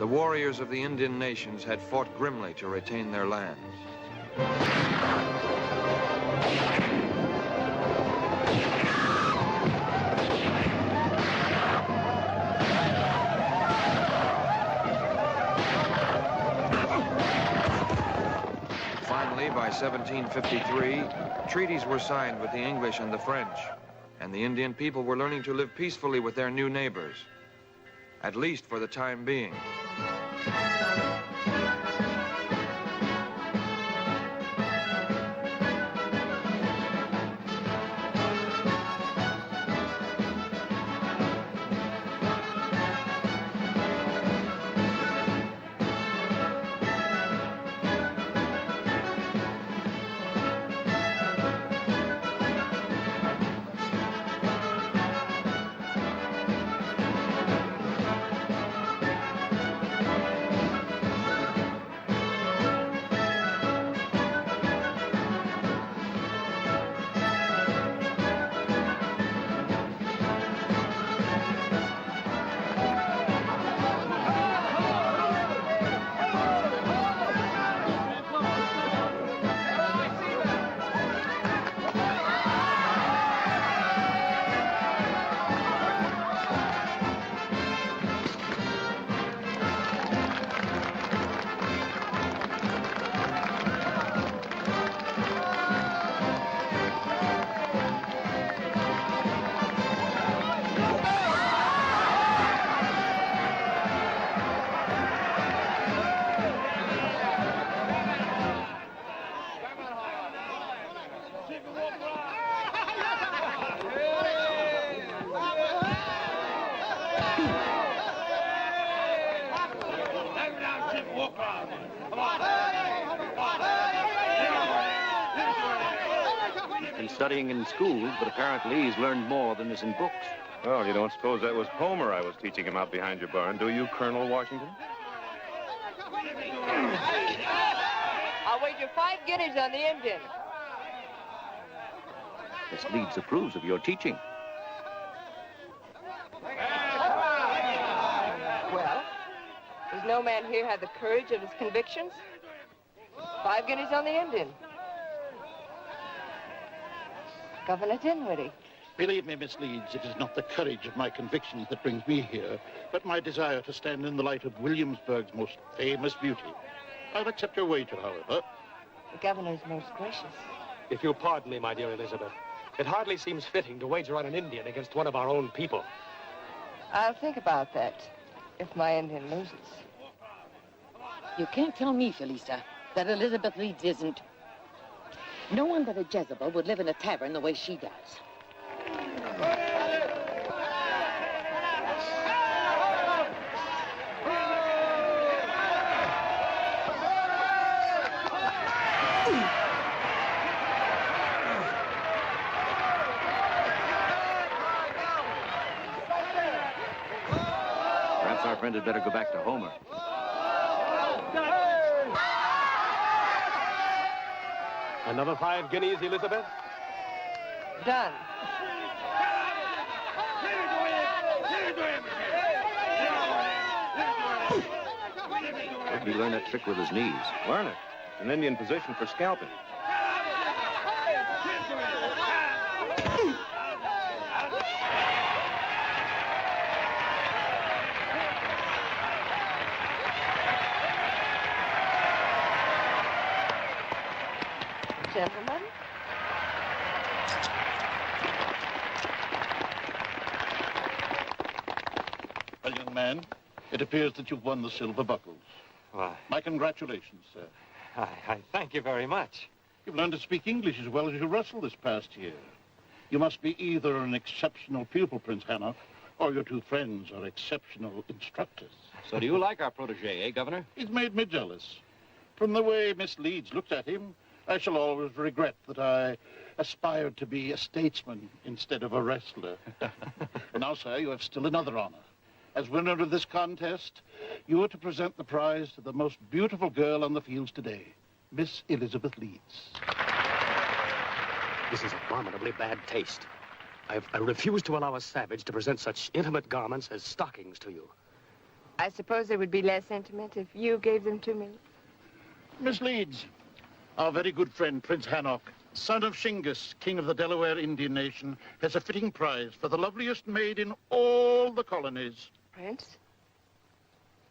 the warriors of the Indian nations had fought grimly to retain their lands. Finally, by 1753, treaties were signed with the English and the French, and the Indian people were learning to live peacefully with their new neighbors, at least for the time being. Been studying in school, but apparently he's learned more than is in books. Well, you don't suppose that was Homer I was teaching him out behind your barn, do you, Colonel Washington? I'll wager 5 guineas on the Indian. Miss Leeds approves of your teaching. Well, does no man here have the courage of his convictions? 5 guineas on the Indian. Governor Dinwiddie. Believe me, Miss Leeds, it is not the courage of my convictions that brings me here, but my desire to stand in the light of Williamsburg's most famous beauty. I'll accept your wager, however. The governor's most gracious. If you'll pardon me, my dear Elizabeth, it hardly seems fitting to wager on an Indian against one of our own people. I'll think about that if my Indian loses. You can't tell me, Felisa, that Elizabeth Leeds isn't. No one but a Jezebel would live in a tavern the way she does. Perhaps our friend had better go back to Homer. Another 5 guineas, Elizabeth? Done. Where'd he learn that trick with his knees? Learn it. It's an Indian position for scalping. Gentlemen. Well, young man, it appears that you've won the silver buckles. Why, My congratulations, sir. I thank you very much. You've learned to speak English as well as you wrestle this past year. You must be either an exceptional pupil, Prince Hanoff, or your two friends are exceptional instructors. So do you like our protege, eh, Governor? He's made me jealous. From the way Miss Leeds looked at him, I shall always regret that I aspired to be a statesman instead of a wrestler. Now, sir, you have still another honor. As winner of this contest, you are to present the prize to the most beautiful girl on the fields today, Miss Elizabeth Leeds. This is abominably bad taste. I refuse to allow a savage to present such intimate garments as stockings to you. I suppose they would be less intimate if you gave them to me. Miss Leeds, our very good friend, Prince Hanok, son of Shingus, king of the Delaware Indian nation, has a fitting prize for the loveliest maid in all the colonies. Prince?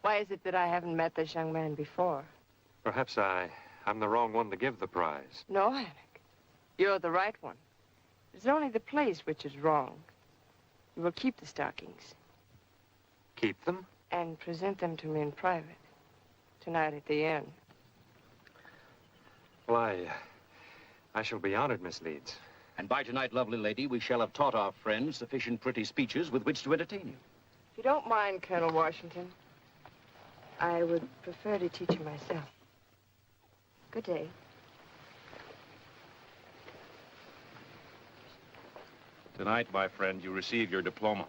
Why is it that I haven't met this young man before? Perhaps I'm the wrong one to give the prize. No, Hank. You're the right one. It's only the place which is wrong. You will keep the stockings Keep them? and present them to me in private. Tonight at the inn. Well, I shall be honored, Miss Leeds. And by tonight, lovely lady, we shall have taught our friends sufficient pretty speeches with which to entertain you. If you don't mind, Colonel Washington, I would prefer to teach you myself. Good day. Tonight, my friend, you receive your diploma.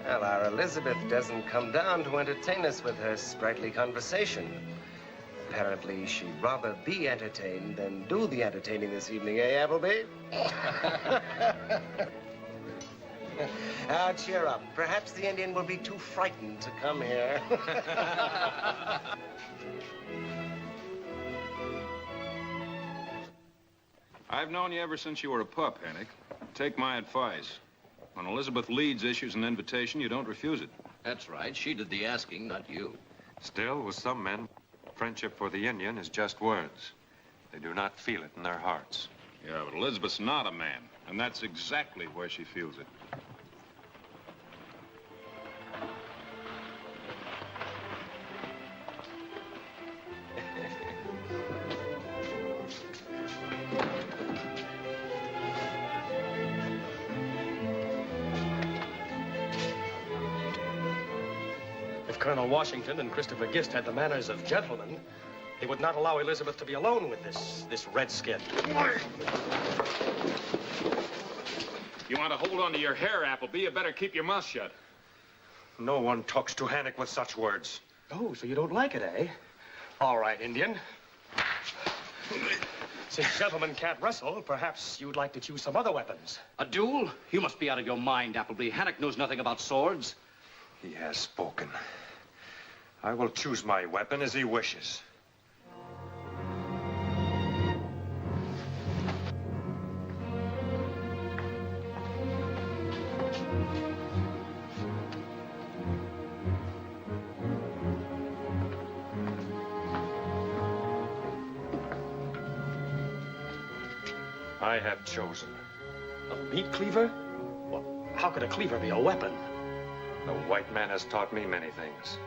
Well, our Elizabeth doesn't come down to entertain us with her sprightly conversation. Apparently, she'd rather be entertained than do the entertaining this evening, eh, Appleby? Now, cheer up. Perhaps the Indian will be too frightened to come here. I've known you ever since you were a pup, Hank. Take my advice. When Elizabeth Leeds issues an invitation, you don't refuse it. That's right. She did the asking, not you. Still, with some men, friendship for the Indian is just words. They do not feel it in their hearts. Yeah, but Elizabeth's not a man, and that's exactly where she feels it. If Colonel Washington and Christopher Gist had the manners of gentlemen, they would not allow Elizabeth to be alone with this redskin. You want to hold on to your hair, Appleby? You better keep your mouth shut. No one talks to Hannock with such words. Oh, so you don't like it, eh? All right, Indian. Since gentlemen can't wrestle, perhaps you'd like to choose some other weapons. A duel? You must be out of your mind, Appleby. Hannock knows nothing about swords. He has spoken. I will choose my weapon as he wishes. I have chosen. A meat cleaver? Well, how could a cleaver be a weapon? The white man has taught me many things.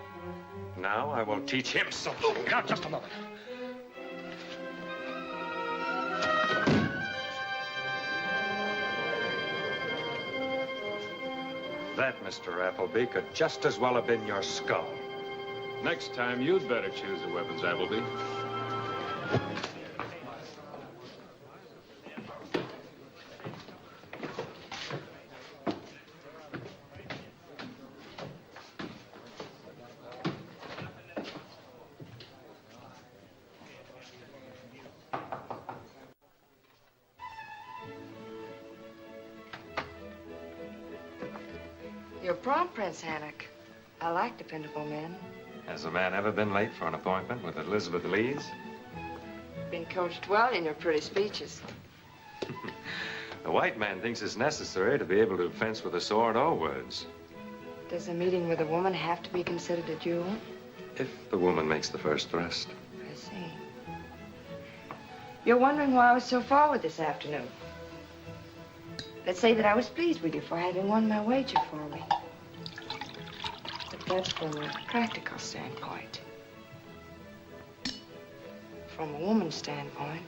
Now I will teach him something. Oh, now, just a moment. That, Mr. Appleby, could just as well have been your skull. Next time, you'd better choose the weapons, Appleby. You're prompt, Prince Hannock. I like dependable men. Has a man ever been late for an appointment with Elizabeth Leeds? Been coached well in your pretty speeches. The white man thinks it's necessary to be able to fence with a sword or words. Does a meeting with a woman have to be considered a duel? If the woman makes the first thrust. I see. You're wondering why I was so forward this afternoon. Let's say that I was pleased with you for having won my wager for me. But that's from a practical standpoint. From a woman's standpoint,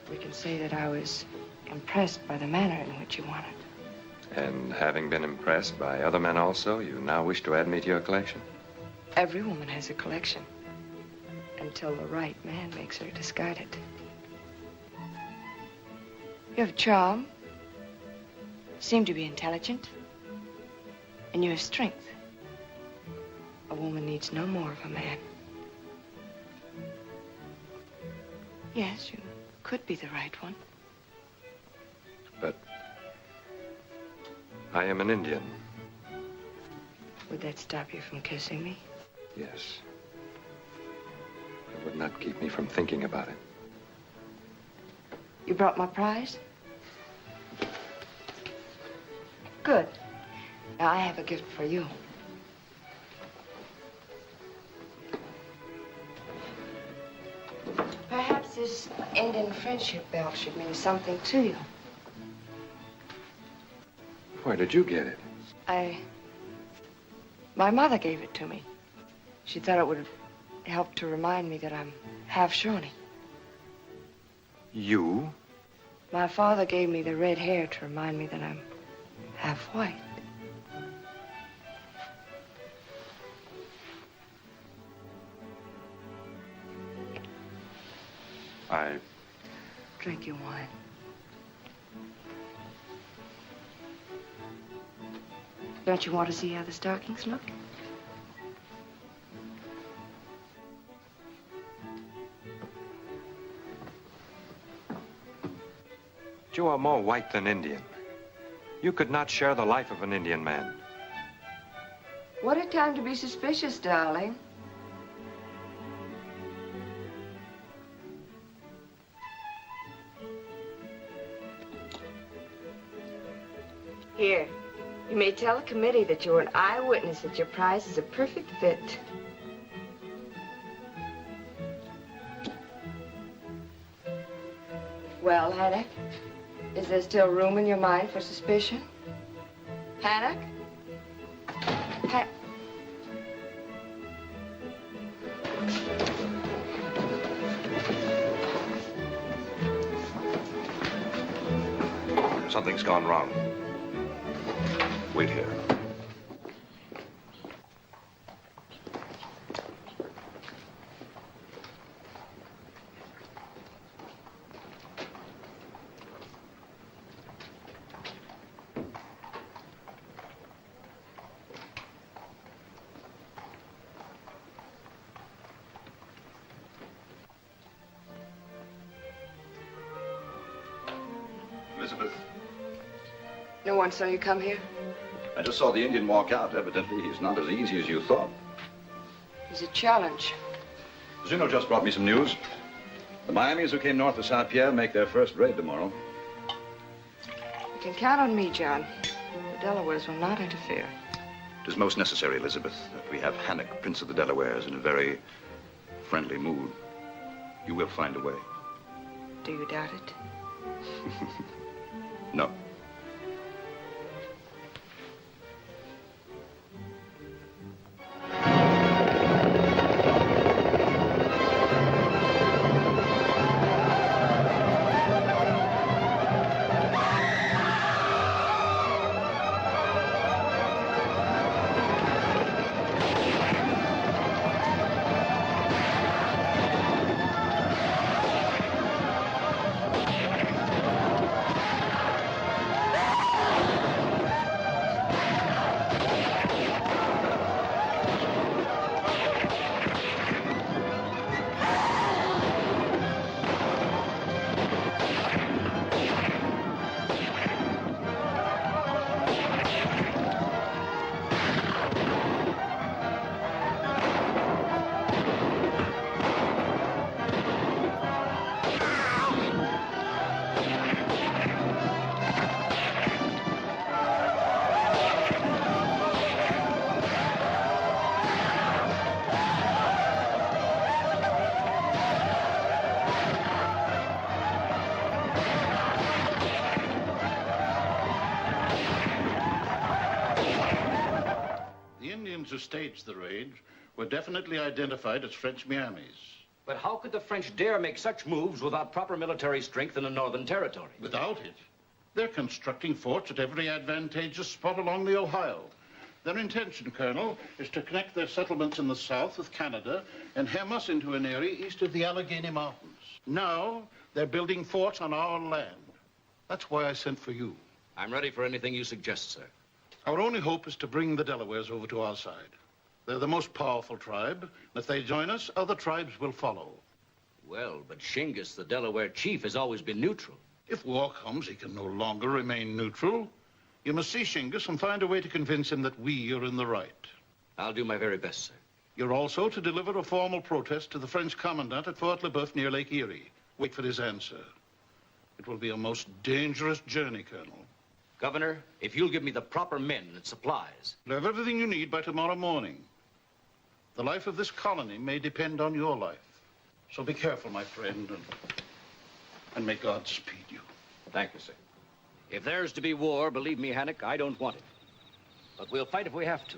we can say that I was impressed by the manner in which you won it. And having been impressed by other men also, you now wish to add me to your collection? Every woman has a collection. Until the right man makes her discard it. You have charm. Seem to be intelligent. And you have strength. A woman needs no more of a man. Yes, you could be the right one. But I am an Indian. Would that stop you from kissing me? Yes. It would not keep me from thinking about it. You brought my prize? Good. Now, I have a gift for you. Perhaps this Indian friendship belt should mean something to you. Where did you get it? My mother gave it to me. She thought it would help to remind me that I'm half Shawnee. You? My father gave me the red hair to remind me that I'm half white. I... Drink your wine. Don't you want to see how the stockings look? You are more white than Indian. You could not share the life of an Indian man. What a time to be suspicious, darling. Here, you may tell the committee that you're an eyewitness that your prize is a perfect fit. Well, Haddock, is there still room in your mind for suspicion? Haddock? Something's gone wrong. Wait here. Elizabeth, No one saw you come here? I just saw the Indian walk out. Evidently, he's not as easy as you thought. He's a challenge. Zuno just brought me some news. The Miamis who came north of St. Pierre make their first raid tomorrow. You can count on me, John. The Delawares will not interfere. It is most necessary, Elizabeth, that we have Hannock, Prince of the Delawares, in a very friendly mood. You will find a way. Do you doubt it? No. Who staged the raid were definitely identified as French Miamis. But how could the French dare make such moves without proper military strength in a northern territory? Without it, they're constructing forts at every advantageous spot along the Ohio. Their intention, Colonel, is to connect their settlements in the south with Canada and hem us into an area east of the Allegheny Mountains. Now, they're building forts on our land. That's why I sent for you. I'm ready for anything you suggest, sir. Our only hope is to bring the Delawares over to our side. They're the most powerful tribe, and if they join us, other tribes will follow. Well, but Shingus, the Delaware chief, has always been neutral. If war comes, he can no longer remain neutral. You must see Shingus and find a way to convince him that we are in the right. I'll do my very best, sir. You're also to deliver a formal protest to the French commandant at Fort LeBeuf near Lake Erie. Wait for his answer. It will be a most dangerous journey, Colonel. Governor, if you'll give me the proper men and supplies. You'll have everything you need by tomorrow morning. The life of this colony may depend on your life. So be careful, my friend, and may God speed you. Thank you, sir. If there's to be war, believe me, Hannock, I don't want it. But we'll fight if we have to.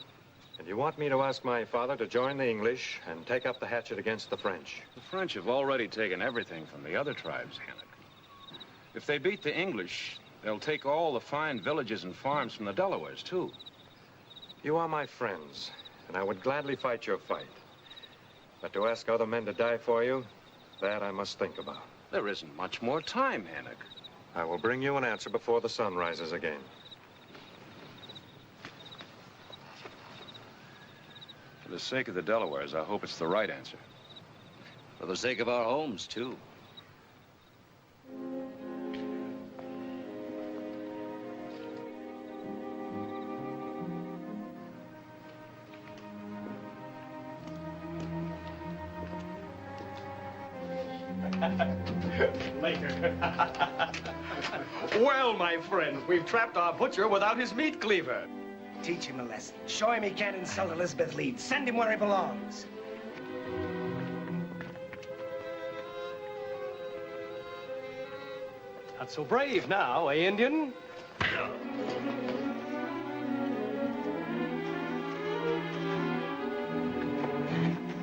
And you want me to ask my father to join the English and take up the hatchet against the French? The French have already taken everything from the other tribes, Hannock. If they beat the English, they'll take all the fine villages and farms from the Delawares, too. You are my friends, and I would gladly fight your fight. But to ask other men to die for you, that I must think about. There isn't much more time, Hannock. I will bring you an answer before the sun rises again. For the sake of the Delawares, I hope it's the right answer. For the sake of our homes, too. Later. Well, my friend, we've trapped our butcher without his meat cleaver. Teach him a lesson. Show him he can't insult Elizabeth Leeds. Send him where he belongs. Not so brave now, eh, Indian?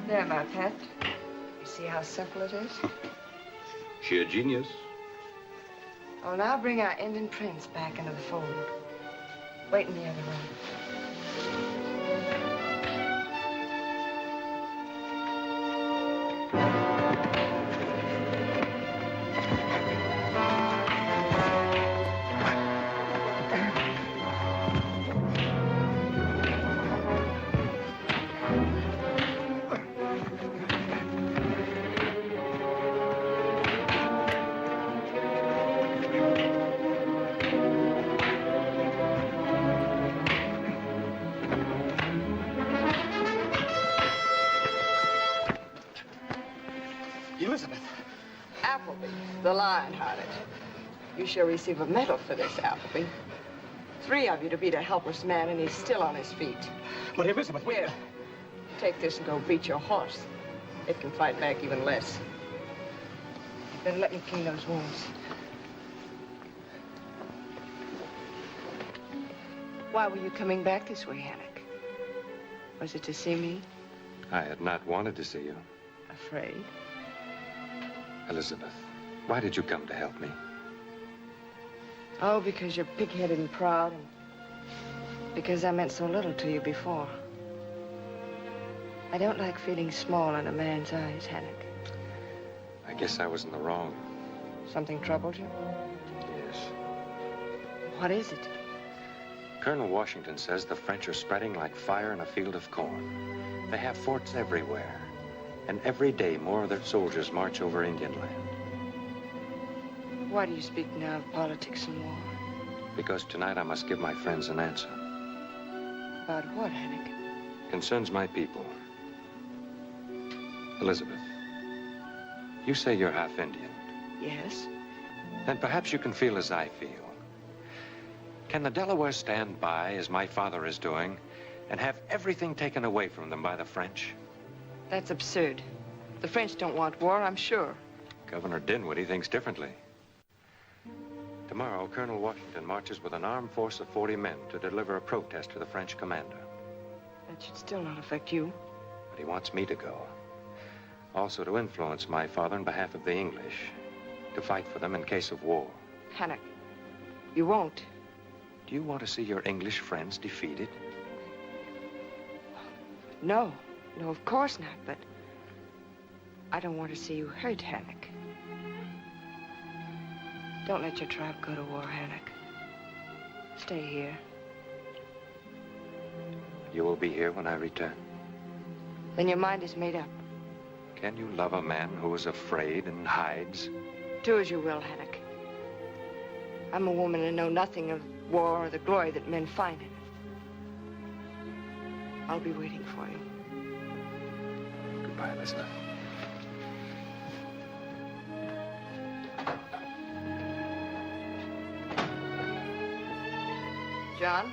There, my pet. You see how simple it is? Sheer genius. Oh, now bring our Indian prince back into the fold. Wait in the other room. Elizabeth. Appleby, the lion-hearted. You shall receive a medal for this, Appleby. 3 of you to beat a helpless man, and he's still on his feet. But Elizabeth, Here, take this and go beat your horse. It can fight back even less. Then let me clean those wounds. Why were you coming back this way, Hannock? Was it to see me? I had not wanted to see you. Afraid? Elizabeth, why did you come to help me? Oh, because you're pig-headed and proud, and because I meant so little to you before. I don't like feeling small in a man's eyes, Hannock. I guess I was in the wrong. Something troubled you? Yes. What is it? Colonel Washington says the French are spreading like fire in a field of corn. They have forts everywhere. And every day, more of their soldiers march over Indian land. Why do you speak now of politics and war? Because tonight I must give my friends an answer. About what, Hannock? Concerns my people. Elizabeth, you say you're half Indian. Yes. Then perhaps you can feel as I feel. Can the Delawares stand by, as my father is doing, and have everything taken away from them by the French? That's absurd. The French don't want war, I'm sure. Governor Dinwiddie thinks differently. Tomorrow, Colonel Washington marches with an armed force of 40 men to deliver a protest to the French commander. That should still not affect you. But he wants me to go. Also to influence my father in behalf of the English. To fight for them in case of war. Hannock, you won't. Do you want to see your English friends defeated? No. No, of course not, but I don't want to see you hurt, Hannock. Don't let your tribe go to war, Hannock. Stay here. You will be here when I return. Then your mind is made up. Can you love a man who is afraid and hides? Do as you will, Hannock. I'm a woman and know nothing of war or the glory that men find in it. I'll be waiting for you. Goodbye, Elizabeth. John?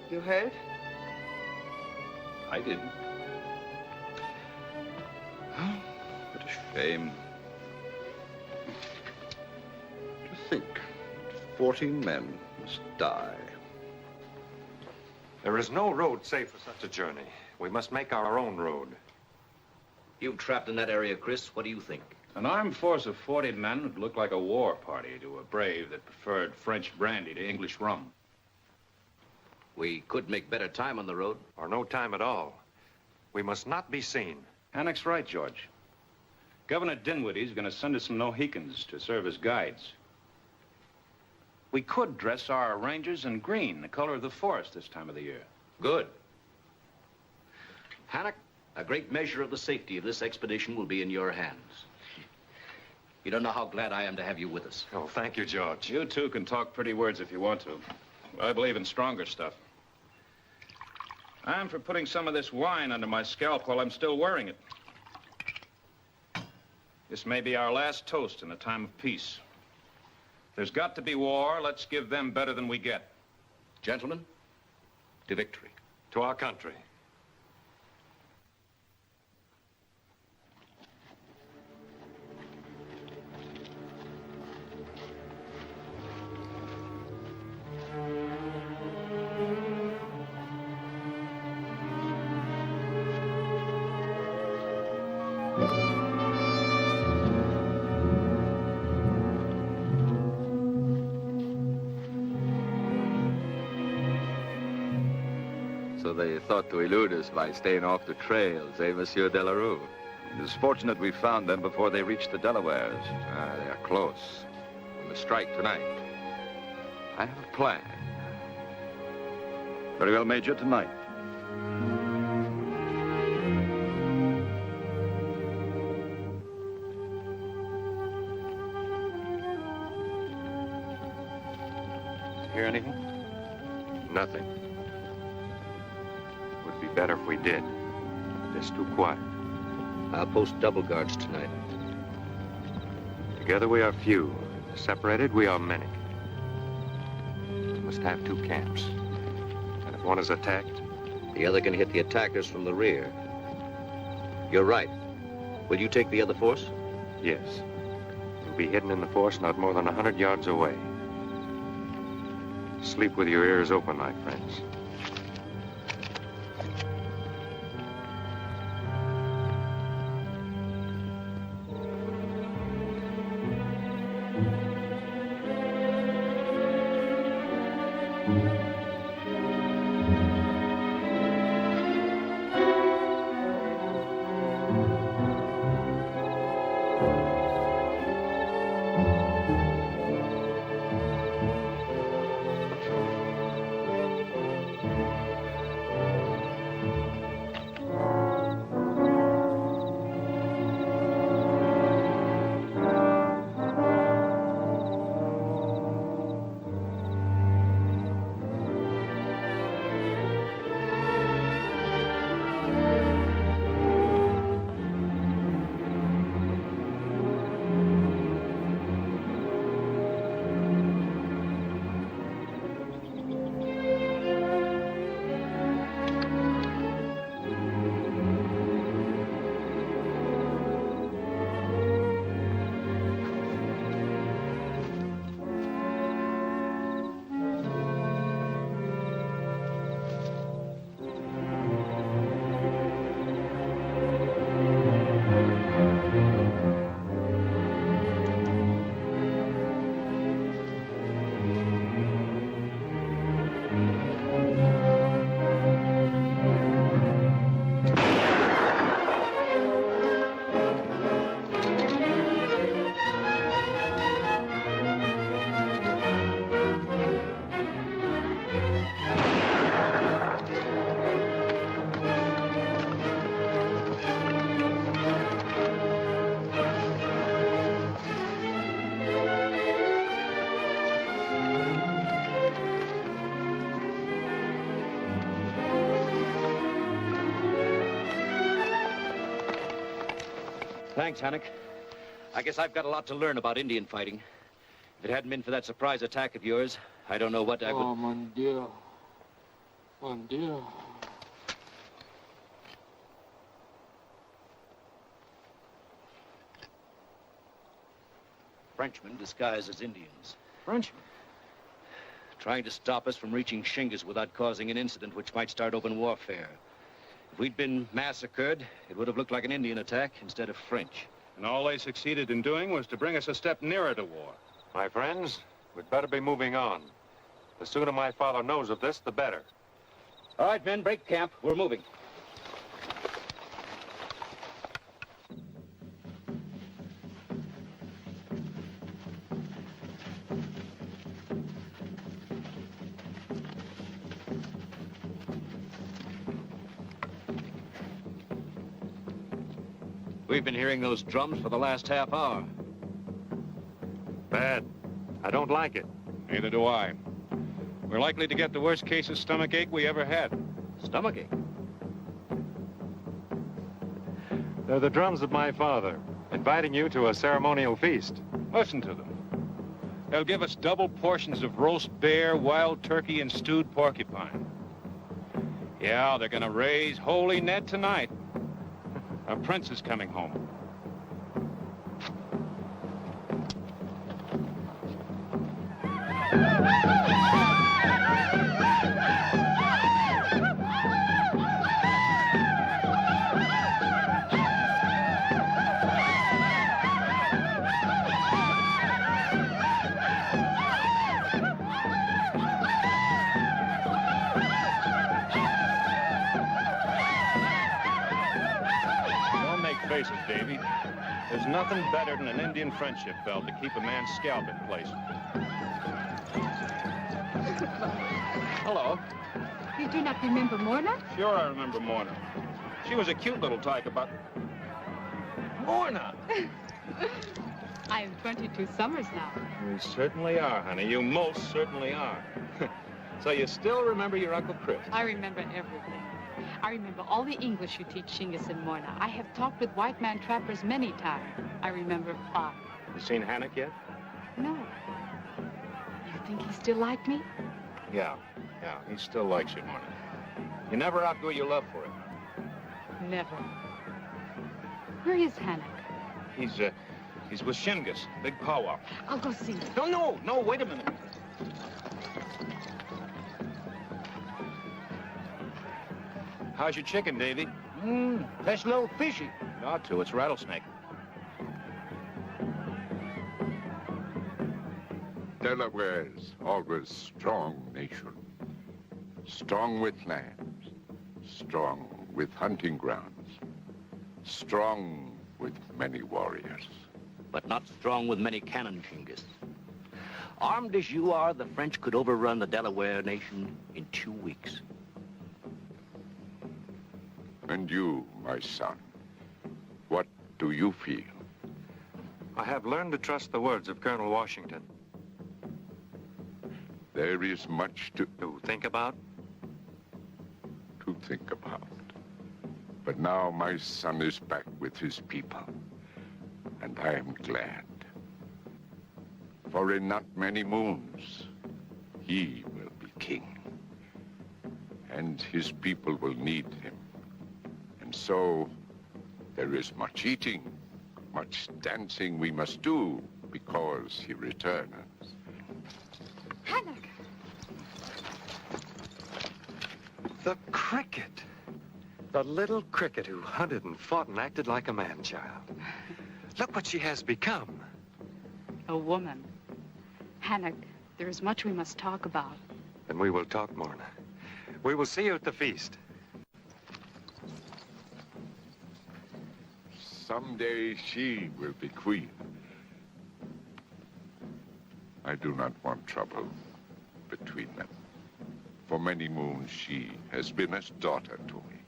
You heard? I didn't. What a shame. To think, 14 men must die. There is no road safe for such a journey. We must make our own road. You've trapped in that area, Chris. What do you think? An armed force of 40 men would look like a war party to a brave that preferred French brandy to English rum. We could make better time on the road. Or no time at all. We must not be seen. Hannock's right, George. Governor Dinwiddie's going to send us some Mohicans to serve as guides. We could dress our rangers in green, the color of the forest this time of the year. Good. Hannock, a great measure of the safety of this expedition will be in your hands. You don't know how glad I am to have you with us. Oh, thank you, George. You two can talk pretty words if you want to. I believe in stronger stuff. I'm for putting some of this wine under my scalp while I'm still wearing it. This may be our last toast in a time of peace. There's got to be war. Let's give them better than we get. Gentlemen, to victory. To our country. So they thought to elude us by staying off the trails, eh, Monsieur Delarue? It is fortunate we found them before they reached the Delawares. They are close. We must strike tonight. I have a plan. Very well, Major, tonight. Did you hear anything? Nothing. Would be better if we did. It's too quiet. I'll post double guards tonight. Together we are few. Separated we are many. We must have two camps. And if one is attacked, The other can hit the attackers from the rear. You're right. Will you take the other force? yes. We'll be hidden in the forest not more than 100 yards away. Sleep with your ears open, my friends. Thanks, Hannock. I guess I've got a lot to learn about Indian fighting. If it hadn't been for that surprise attack of yours, I don't know what I would... Oh, mon Dieu. Mon Dieu. Frenchmen disguised as Indians. Frenchmen? Trying to stop us from reaching Shingas without causing an incident which might start open warfare. If we'd been massacred, it would have looked like an Indian attack instead of French. And all they succeeded in doing was to bring us a step nearer to war. My friends, we'd better be moving on. The sooner my father knows of this, the better. All right, men, break camp. We're moving. We've been hearing those drums for the last half hour. Bad. I don't like it. Neither do I. We're likely to get the worst case of stomachache we ever had. Stomachache? They're the drums of my father, inviting you to a ceremonial feast. Listen to them. They'll give us double portions of roast bear, wild turkey, and stewed porcupine. Yeah, they're gonna raise Holy Ned tonight. A prince is coming home. Faces, Davy. There's nothing better than an Indian friendship belt to keep a man's scalp in place. Hello. You do not remember Morna? Sure, I remember Morna. She was a cute little tyke about... Morna! I am 22 summers now. You certainly are, honey. You most certainly are. So you still remember your Uncle Chris? I remember everything. I remember all the English you teach Shingas and Morna. I have talked with white man trappers many times. I remember Father. You seen Hannock yet? No. You think he still like me? Yeah, he still likes you, Morna. You never outgrew your love for him. Never. Where is Hannock? He's with Shingas, big powwow. I'll go see him. No, wait a minute. How's your chicken, Davy? That's a little fishy. It ought to. It's rattlesnake. Delawares, always strong nation. Strong with lands. Strong with hunting grounds. Strong with many warriors. But not strong with many cannon, Shingas. Armed as you are, the French could overrun the Delaware nation in 2 weeks. And you, my son, what do you feel? I have learned to trust the words of Colonel Washington. There is much to think about. To think about. But now my son is back with his people, and I am glad. For in not many moons, he will be king, and his people will need him. And so, there is much eating, much dancing we must do because he returns. Hannock! The cricket. The little cricket who hunted and fought and acted like a man-child. Look what she has become. A woman. Hannock, there is much we must talk about. And we will talk, Morna. We will see you at the feast. Someday she will be queen. I do not want trouble between them. For many moons she has been as daughter to me,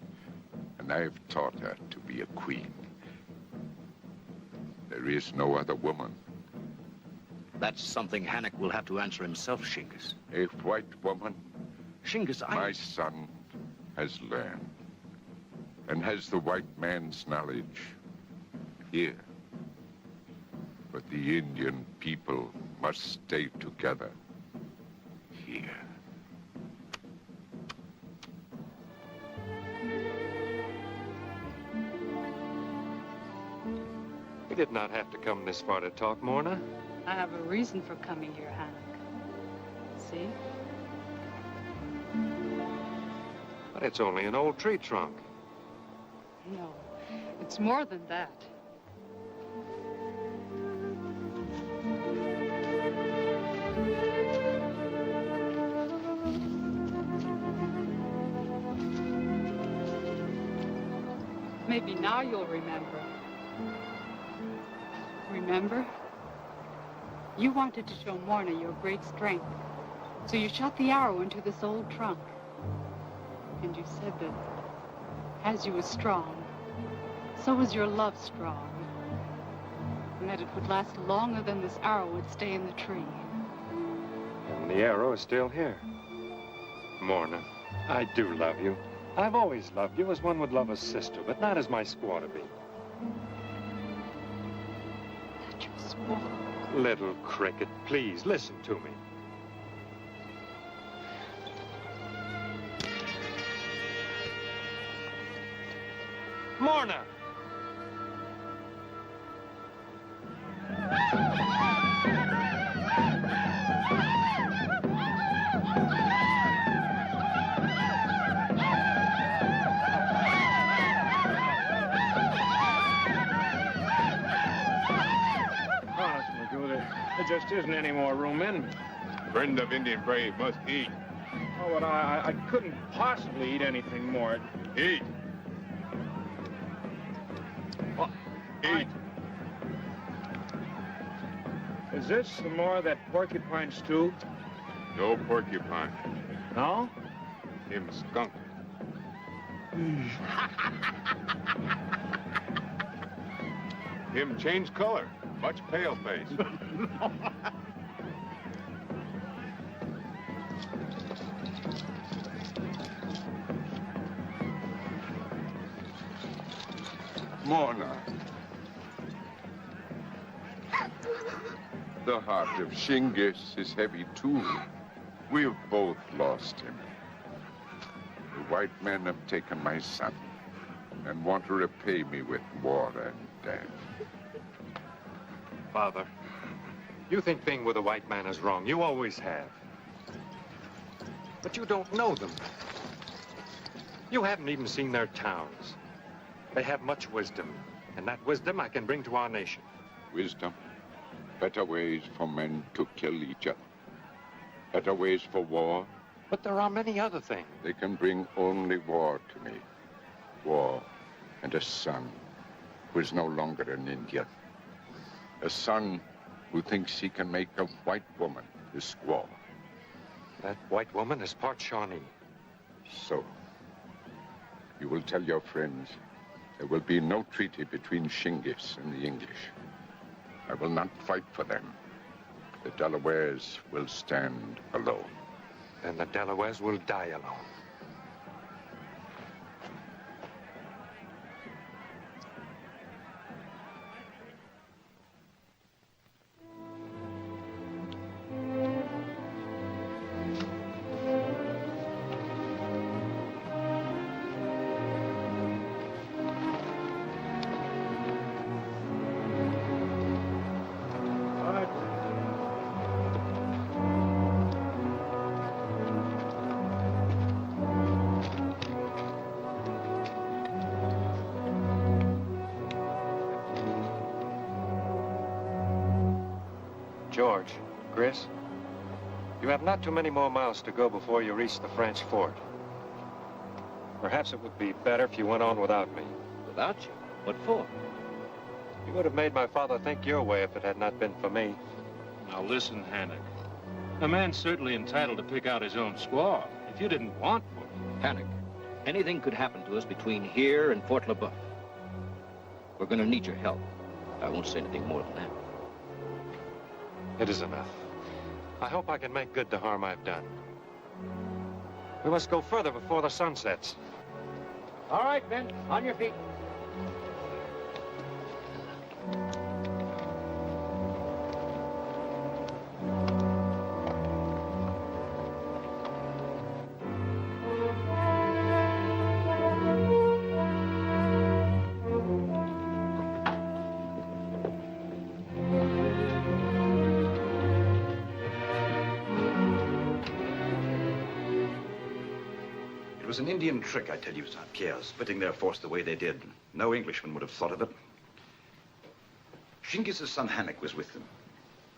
and I have taught her to be a queen. There is no other woman. That's something Hannock will have to answer himself, Shingas. A white woman? Shingas, My son has learned, and has the white man's knowledge. here. But the Indian people must stay together here. We did not have to come this far to talk, Morna. I have a reason for coming here, Hank. See? But it's only an old tree trunk. No, it's more than that. Maybe now you'll remember. Remember? You wanted to show Morna your great strength, so you shot the arrow into this old trunk. And you said that as you were strong, so was your love strong, and that it would last longer than this arrow would stay in the tree. And the arrow is still here. Morna, I do love you. I've always loved you as one would love a sister, but not as my squaw to be. Not your squaw. Little cricket, please listen to me. Morna! Honest, Magoo, there just isn't any more room in me. Friend of Indian brave must eat. Oh, but I couldn't possibly eat anything more. Eat. Well, Eat. Is this some more of that porcupine stew? No porcupine. No? Him skunk. Him change color. Much pale face. Morna. The heart of Shingiz is heavy too. We've both lost him. The white men have taken my son and want to repay me with war and death. Father, you think being with a white man is wrong. You always have. But you don't know them. You haven't even seen their towns. They have much wisdom, and that wisdom I can bring to our nation. Wisdom. Better ways for men to kill each other. Better ways for war. But there are many other things. They can bring only war to me. War and a son who is no longer an Indian. A son who thinks he can make a white woman his squaw. That white woman is part Shawnee. So, you will tell your friends there will be no treaty between Shingiz and the English. I will not fight for them. The Delawares will stand alone. Then the Delawares will die alone. George, Chris, you have not too many more miles to go before you reach the French fort. Perhaps it would be better if you went on without me. Without you? What for? You would have made my father think your way if it had not been for me. Now listen, Hannock. A man's certainly entitled to pick out his own squaw. If you didn't want one. Hannock, anything could happen to us between here and Fort LeBeuf. We're going to need your help. I won't say anything more than that. It is enough. I hope I can make good the harm I've done. We must go further before the sun sets. All right, men, on your feet. It was an Indian trick, I tell you, Saint-Pierre, splitting their force the way they did. No Englishman would have thought of it. Chinggis's son Hannik was with them.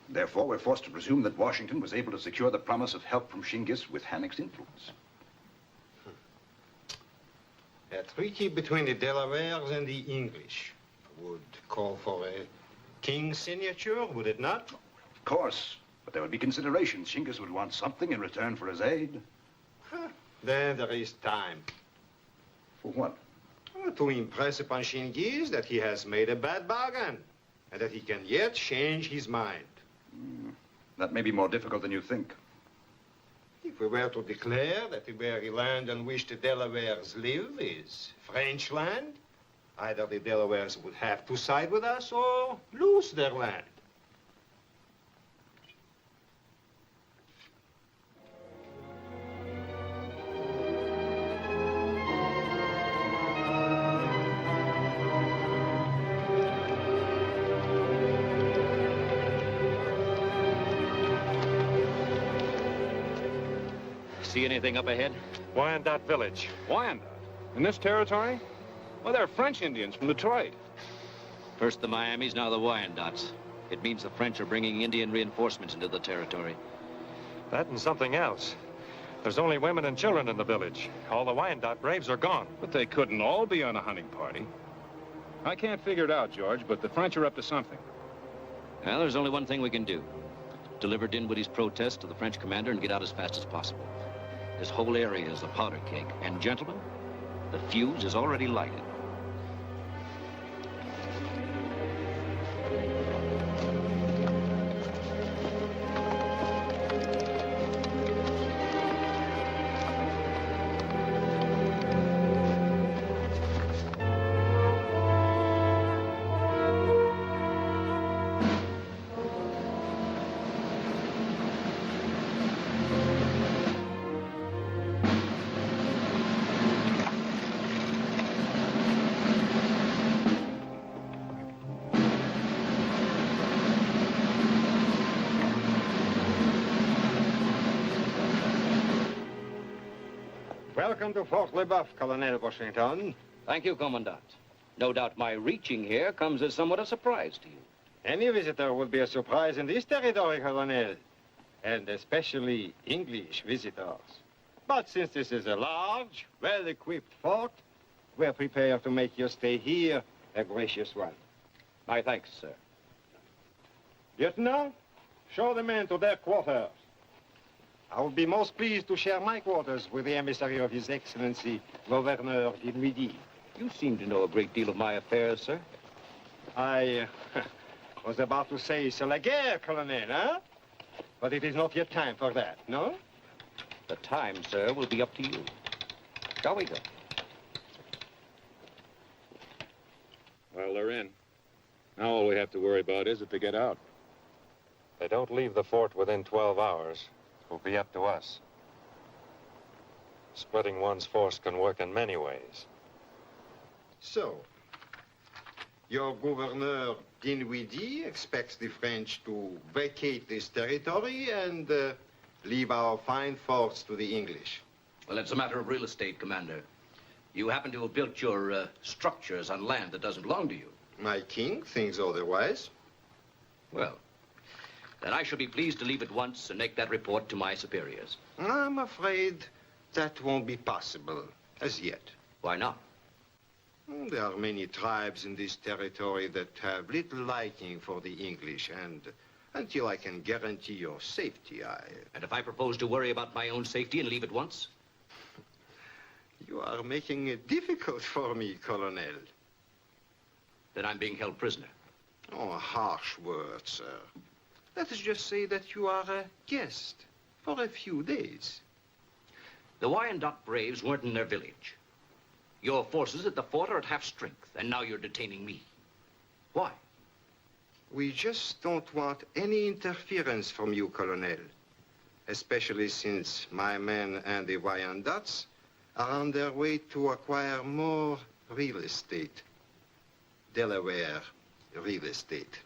Therefore, we're forced to presume that Washington was able to secure the promise of help from Chinggis with Hannik's influence. A treaty between the Delawares and the English would call for a king's signature, would it not? Of course, but there would be considerations. Chinggis would want something in return for his aid. Then there is time. For what? To impress upon Chinggis that he has made a bad bargain and that he can yet change his mind. That may be more difficult than you think. If we were to declare that the very land on which the Delawares live is French land, either the Delawares would have to side with us or lose their land. See anything up ahead? Wyandotte Village. Wyandotte? In this territory? Well, they're French Indians from Detroit. First the Miamis, now the Wyandottes. It means the French are bringing Indian reinforcements into the territory. That and something else. There's only women and children in the village. All the Wyandotte braves are gone. But they couldn't all be on a hunting party. I can't figure it out, George, but the French are up to something. Well, there's only one thing we can do. Deliver Dinwiddie's protest to the French commander and get out as fast as possible. This whole area is a powder keg. And, gentlemen, the fuse is already lighted. Welcome to Fort LeBoeuf, Colonel Washington. Thank you, Commandant. No doubt my reaching here comes as somewhat a surprise to you. Any visitor would be a surprise in this territory, Colonel, and especially English visitors. But since this is a large, well-equipped fort, we're prepared to make your stay here a gracious one. My thanks, sir. Lieutenant, show the men to their quarters. I would be most pleased to share my quarters with the emissary of His Excellency, Gouverneur Dinwiddie. You seem to know a great deal of my affairs, sir. I was about to say, c'est la guerre, Colonel, huh? But it is not yet time for that, no? The time, sir, will be up to you. Shall we go? Well, they're in. Now all we have to worry about is that they get out. They don't leave the fort within 12 hours. It will be up to us. Splitting one's force can work in many ways. So, your Gouverneur Dinwiddie expects the French to vacate this territory and leave our fine forts to the English. Well, it's a matter of real estate, Commander. You happen to have built your structures on land that doesn't belong to you. My king thinks otherwise. Well, then I shall be pleased to leave at once and make that report to my superiors. I'm afraid that won't be possible as yet. Why not? There are many tribes in this territory that have little liking for the English, and until I can guarantee your safety, And if I propose to worry about my own safety and leave at once? You are making it difficult for me, Colonel. Then I'm being held prisoner. Oh, harsh words, sir. Let us just say that you are a guest for a few days. The Wyandotte Braves weren't in their village. Your forces at the fort are at half strength, and now you're detaining me. Why? We just don't want any interference from you, Colonel. Especially since my men and the Wyandottes are on their way to acquire more real estate. Delaware real estate.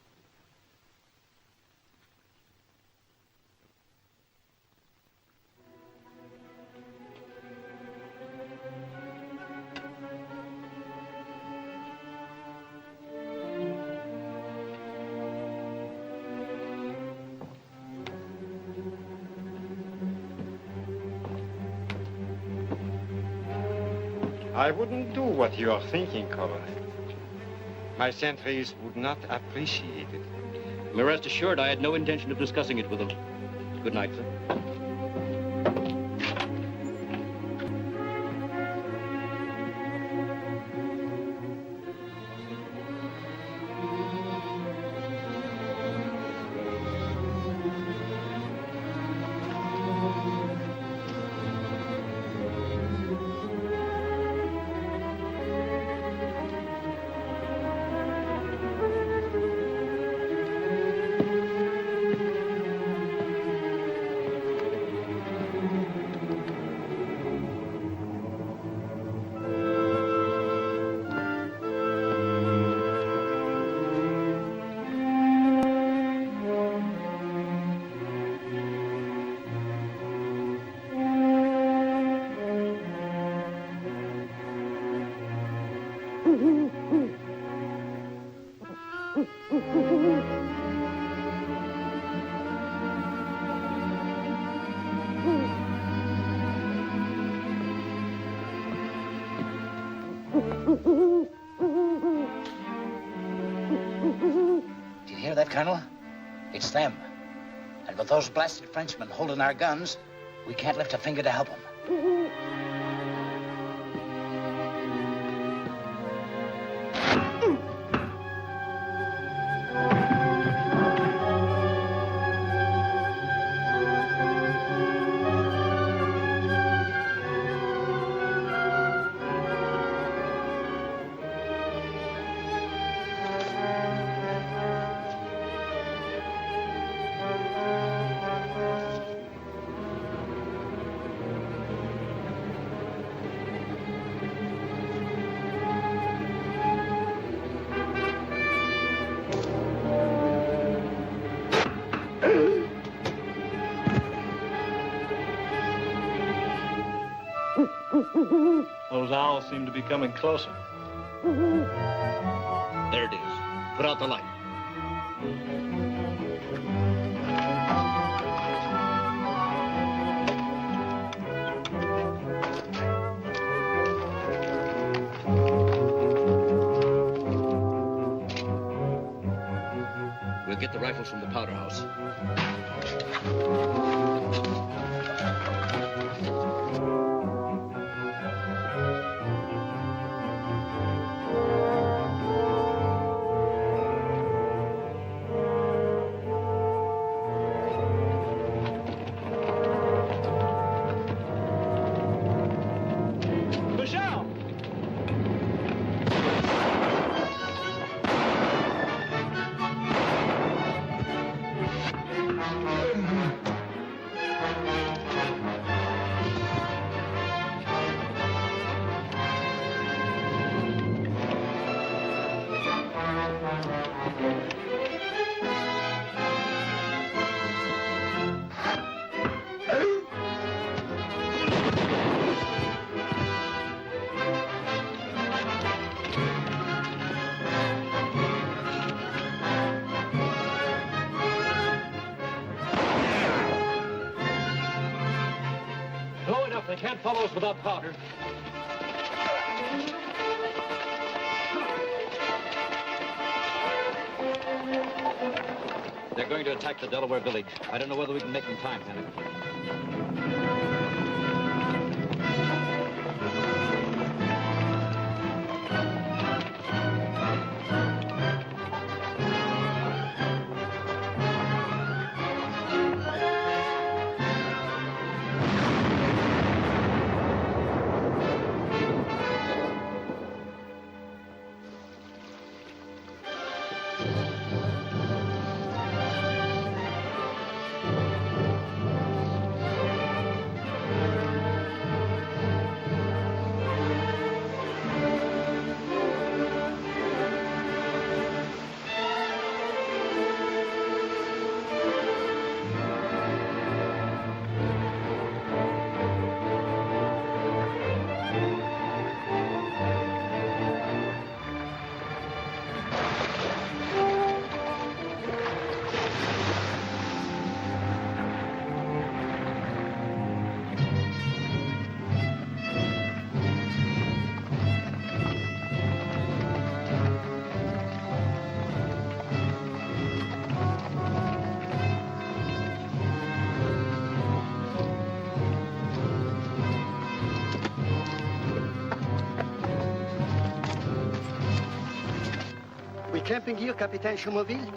I wouldn't do what you're thinking, Colonel. My sentries would not appreciate it. Well, rest assured, I had no intention of discussing it with them. Good night, sir. Do you hear that, Colonel? It's them. And with those blasted Frenchmen holding our guns, we can't lift a finger to help them. Those owls seem to be coming closer. There it is. Put out the light. We'll get the rifles from the powder house. They can't follow us without powder. They're going to attack the Delaware village. I don't know whether we can make them time, Hannigan. camping here, Capitaine Chumoville?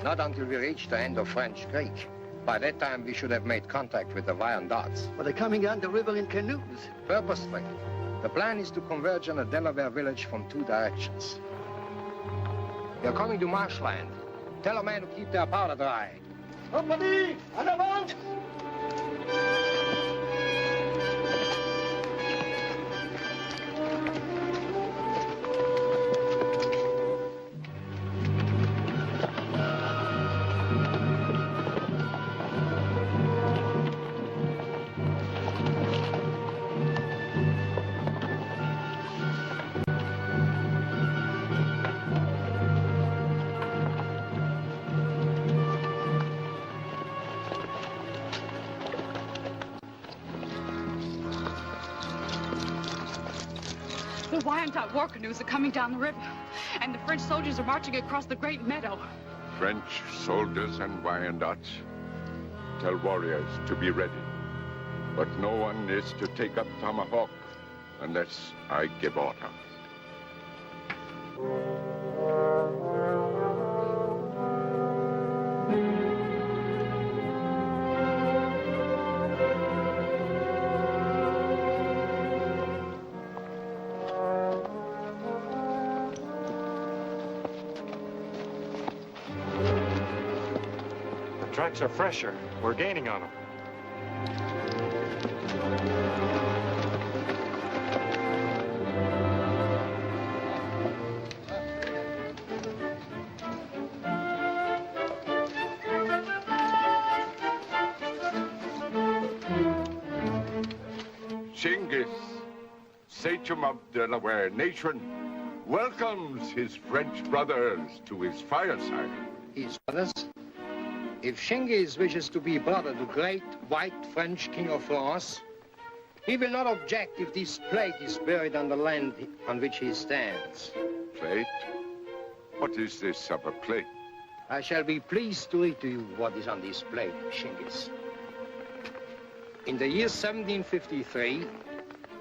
Not until we reach the end of French Creek. By that time, we should have made contact with the Wyandots. Well, they're coming down the river in canoes. Purposely. The plan is to converge on a Delaware village from 2 directions. They're coming to marshland. Tell a man to keep their powder dry. Compagnie, en avant! The Wyandot war canoes are coming down the river, and the French soldiers are marching across the great meadow. French soldiers and Wyandots. Tell warriors to be ready. But no one is to take up tomahawk unless I give order. The tracks are fresher. We're gaining on them. Genghis, sachem of Delaware nation, welcomes his French brothers to his fireside. His brothers? If Genghis wishes to be brother to great white French king of France, he will not object if this plate is buried on the land on which he stands. Plate? What is this of a plate? I shall be pleased to read to you what is on this plate, Genghis. In the year 1753,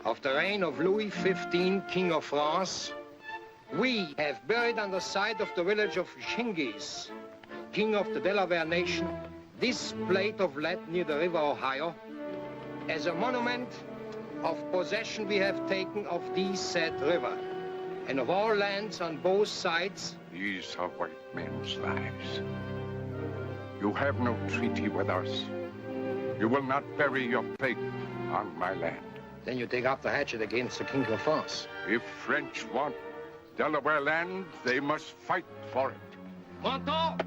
of the reign of Louis XV, King of France, we have buried on the site of the village of Genghis, King of the Delaware nation, this plate of lead near the river Ohio, as a monument of possession we have taken of this said river, and of all lands on both sides. These are white men's lives. You have no treaty with us. You will not bury your plate on my land. Then you take up the hatchet against the King of France. If French want Delaware land, they must fight for it. Monto!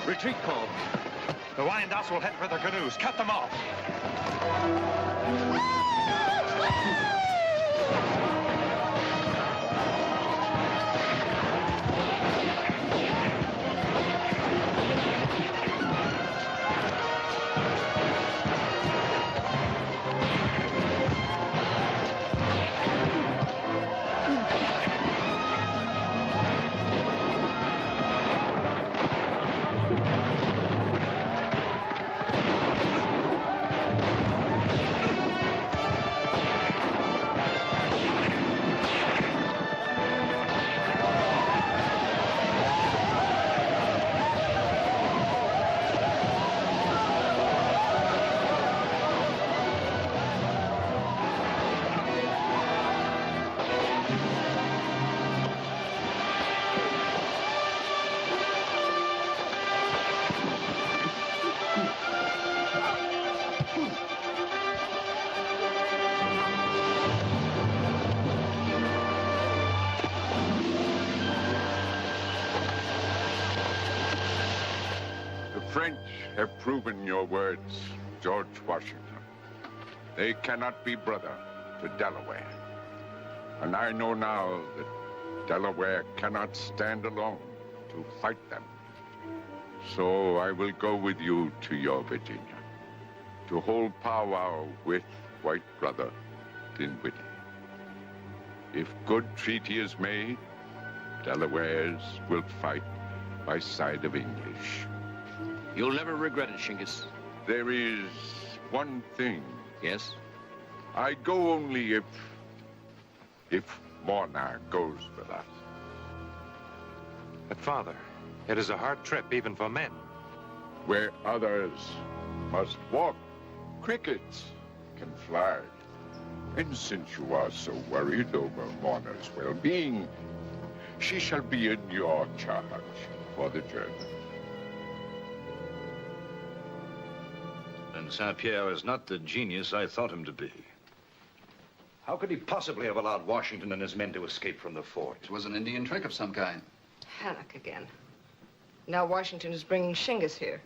Retreat call. The Wyandots will head for their canoes. Cut them off. French have proven your words, George Washington. They cannot be brother to Delaware. And I know now that Delaware cannot stand alone to fight them. So I will go with you to your Virginia to hold powwow with white brother Dinwiddie. If good treaty is made, Delawares will fight by side of English. You'll never regret it, Shingus. There is one thing. Yes? I go only if Mornar goes with us. But, Father, it is a hard trip even for men. Where others must walk, crickets can fly. And since you are so worried over Mornar's well-being, she shall be in your charge for the journey. Then Saint-Pierre is not the genius I thought him to be. How could he possibly have allowed Washington and his men to escape from the fort? It was an Indian trick of some kind. Hannock again. Now Washington is bringing Shingus here.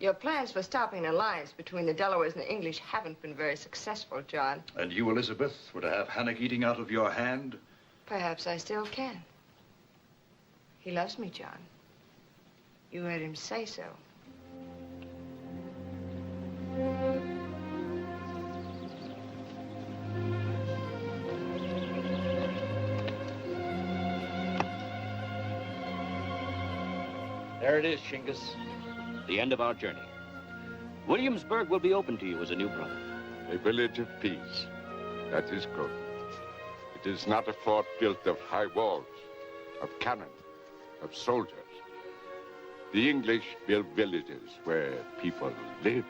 Your plans for stopping an alliance between the Delawares and the English haven't been very successful, John. And you, Elizabeth, were to have Hannock eating out of your hand? Perhaps I still can. He loves me, John. You heard him say so. There it is, Shingus. The end of our journey. Williamsburg will be open to you as a new brother. A village of peace. That is good. It is not a fort built of high walls, of cannon, of soldiers. The English build villages where people live,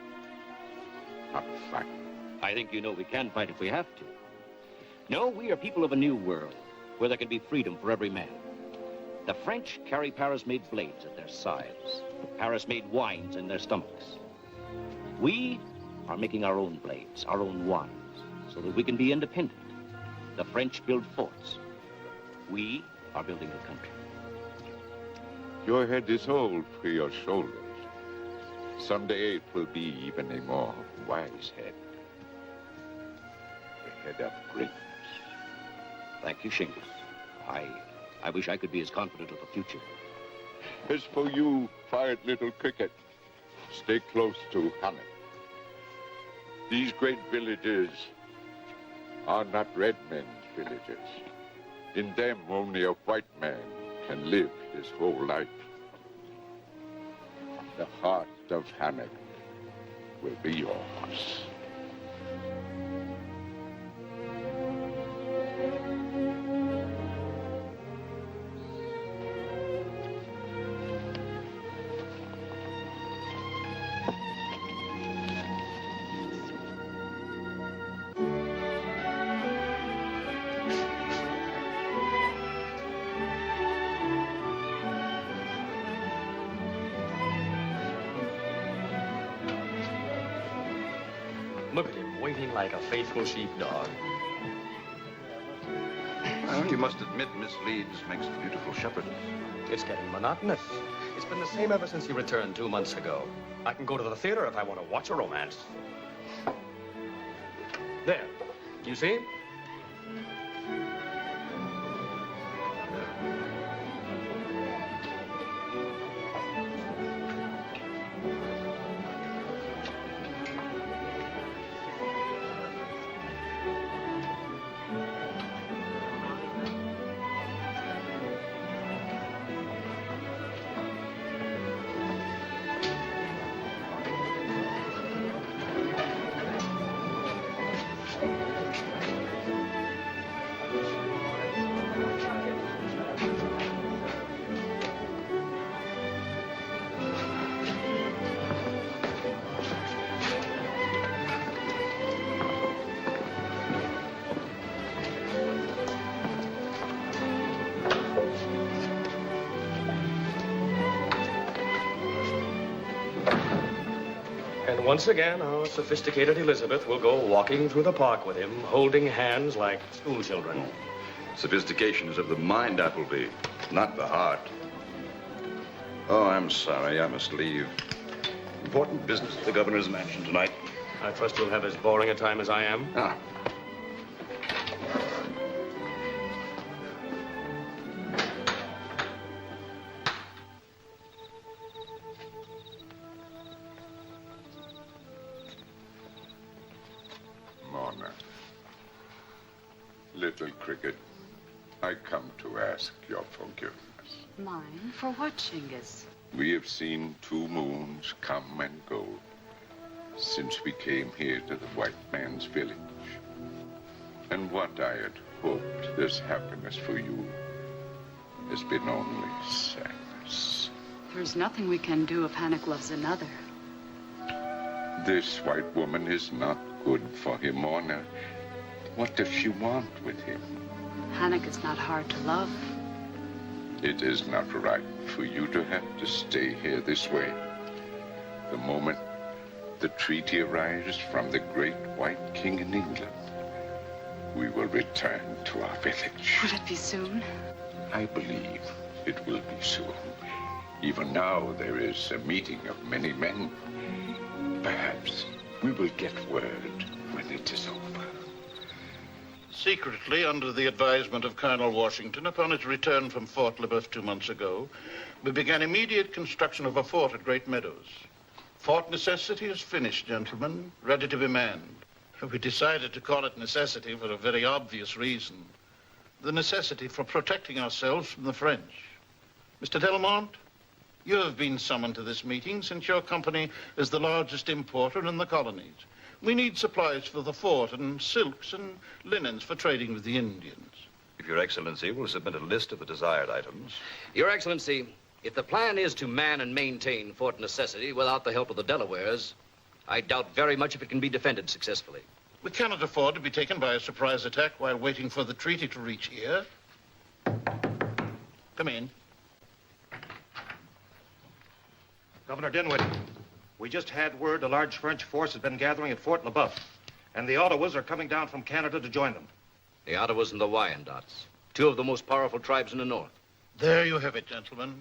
not fight. I think you know we can fight if we have to. No, we are people of a new world, where there can be freedom for every man. The French carry Paris-made blades at their sides, Paris-made wines in their stomachs. We are making our own blades, our own wines, so that we can be independent. The French build forts. We are building a country. Your head is old for your shoulders. Someday it will be even a more wise head. A head of greatness. Thank you, Shingus. I wish I could be as confident of the future. As for you, quiet little cricket, stay close to Hannock. These great villages are not red men's villages. In them, only a white man can live his whole life. The heart of Hannock will be yours. Look at him, waiting like a faithful sheepdog. Well, you must admit Miss Leeds makes a beautiful shepherdess. It's getting monotonous. It's been the same ever since he returned 2 months ago. I can go to the theater if I want to watch a romance. There. You see? And once again, our sophisticated Elizabeth will go walking through the park with him, holding hands like schoolchildren. Sophistication is of the mind, Appleby, not the heart. Oh, I'm sorry. I must leave. Important business at the governor's mansion tonight. I trust you'll have as boring a time as I am. Ah. Mona. Little Cricket, I come to ask your forgiveness. Mine? For what, Shingus? We have seen 2 moons come and go since we came here to the white man's village. And what I had hoped as happiness for you has been only sadness. There's nothing we can do if Hannock loves another. This white woman is not good for him, Mona. What does she want with him? Hannock is not hard to love. It is not right for you to have to stay here this way. The moment the treaty arrives from the great white king in England, we will return to our village. Will it be soon? I believe it will be soon. Even now there is a meeting of many men. Perhaps we will get word when it is over. Secretly, under the advisement of Colonel Washington, upon his return from Fort LeBoeuf 2 months ago, we began immediate construction of a fort at Great Meadows. Fort Necessity is finished, gentlemen, ready to be manned. We decided to call it Necessity for a very obvious reason. The necessity for protecting ourselves from the French. Mr. Delmont, you have been summoned to this meeting since your company is the largest importer in the colonies. We need supplies for the fort and silks and linens for trading with the Indians. If Your Excellency will submit a list of the desired items. Your Excellency, if the plan is to man and maintain Fort Necessity without the help of the Delawares, I doubt very much if it can be defended successfully. We cannot afford to be taken by a surprise attack while waiting for the treaty to reach here. Come in. Governor Dinwiddie, we just had word a large French force has been gathering at Fort LeBoeuf, and the Ottawas are coming down from Canada to join them. The Ottawas and the Wyandots, 2 of the most powerful tribes in the north. There you have it, gentlemen.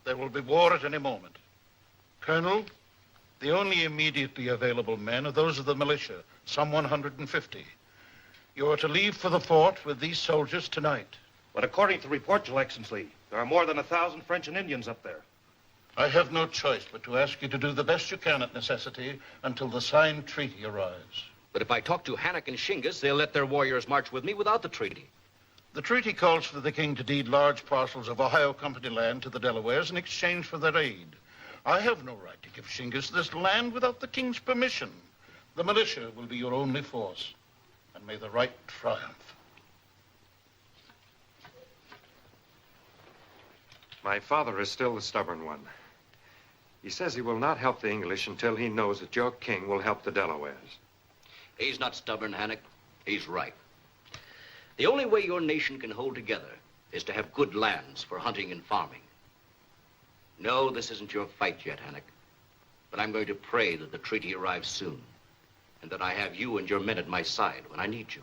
There will be war at any moment. Colonel, the only immediately available men are those of the militia, some 150. You are to leave for the fort with these soldiers tonight. But according to report, Your Excellency, there are more than 1,000 French and Indians up there. I have no choice but to ask you to do the best you can at Necessity until the signed treaty arrives. But if I talk to Hannock and Shingus, they'll let their warriors march with me without the treaty. The treaty calls for the king to deed large parcels of Ohio Company land to the Delawares in exchange for their aid. I have no right to give Shingus this land without the king's permission. The militia will be your only force, and may the right triumph. My father is still the stubborn one. He says he will not help the English until he knows that your king will help the Delawares. He's not stubborn, Hannock. He's right. The only way your nation can hold together is to have good lands for hunting and farming. No, this isn't your fight yet, Hannock. But I'm going to pray that the treaty arrives soon, and that I have you and your men at my side when I need you.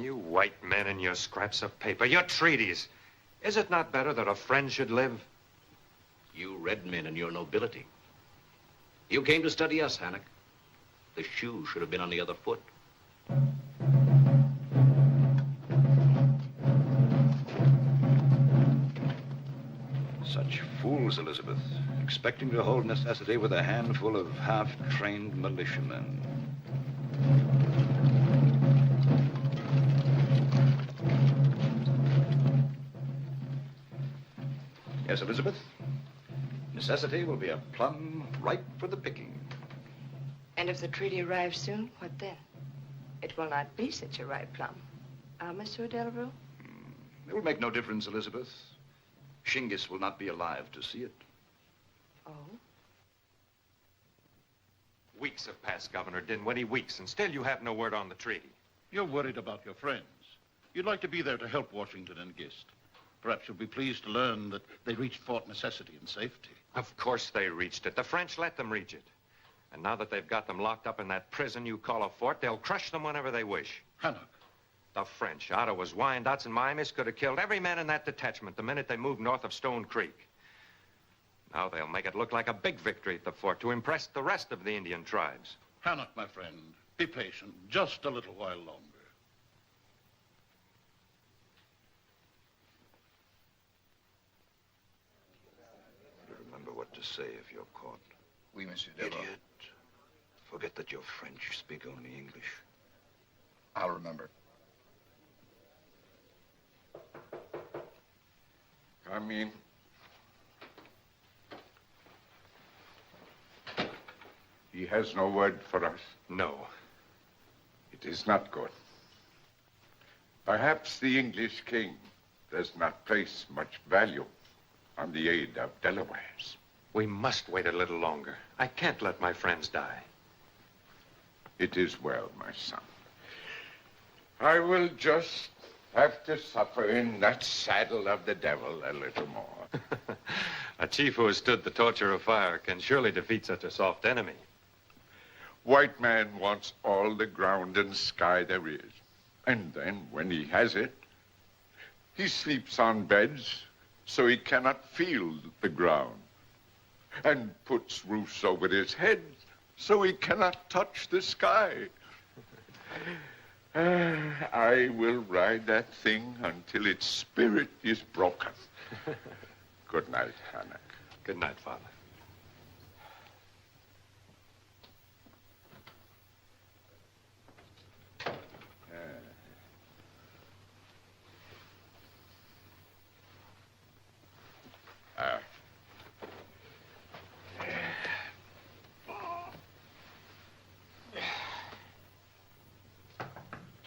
You white men and your scraps of paper, your treaties. Is it not better that a friend should live? You red men and your nobility. You came to study us, Hannock. The shoe should have been on the other foot. Such fools, Elizabeth, expecting to hold Necessity with a handful of half-trained militiamen. Yes, Elizabeth? Necessity will be a plum ripe for the picking. And if the treaty arrives soon, what then? It will not be such a ripe plum. Ah, Monsieur Delarue? It will make no difference, Elizabeth. Shingus will not be alive to see it. Oh? Weeks have passed, Governor Dinwiddie, weeks, and still you have no word on the treaty. You're worried about your friends. You'd like to be there to help Washington and Gist. Perhaps you'll be pleased to learn that they reached Fort Necessity in safety. Of course they reached it. The French let them reach it. And now that they've got them locked up in that prison you call a fort, they'll crush them whenever they wish. Hannock. The French, Ottawas, Wyandots, and Miamis could have killed every man in that detachment the minute they moved north of Stone Creek. Now they'll make it look like a big victory at the fort to impress the rest of the Indian tribes. Hannock, my friend, be patient just a little while longer. Remember what to say if you're caught. Oui, Monsieur Delors. Idiot. Forget that you're French. You speak only English. I'll remember. Come in. He has no word for us. No. It is not good. Perhaps the English king does not place much value on the aid of Delawares. We must wait a little longer. I can't let my friends die. It is well, my son. I will just have to suffer in that saddle of the devil a little more. A chief who has stood the torture of fire can surely defeat such a soft enemy. White man wants all the ground and sky there is. And then, when he has it, he sleeps on beds so he cannot feel the ground, and puts roofs over his head so he cannot touch the sky. I will ride that thing until its spirit is broken. Good night, Hannock. Good night, Father.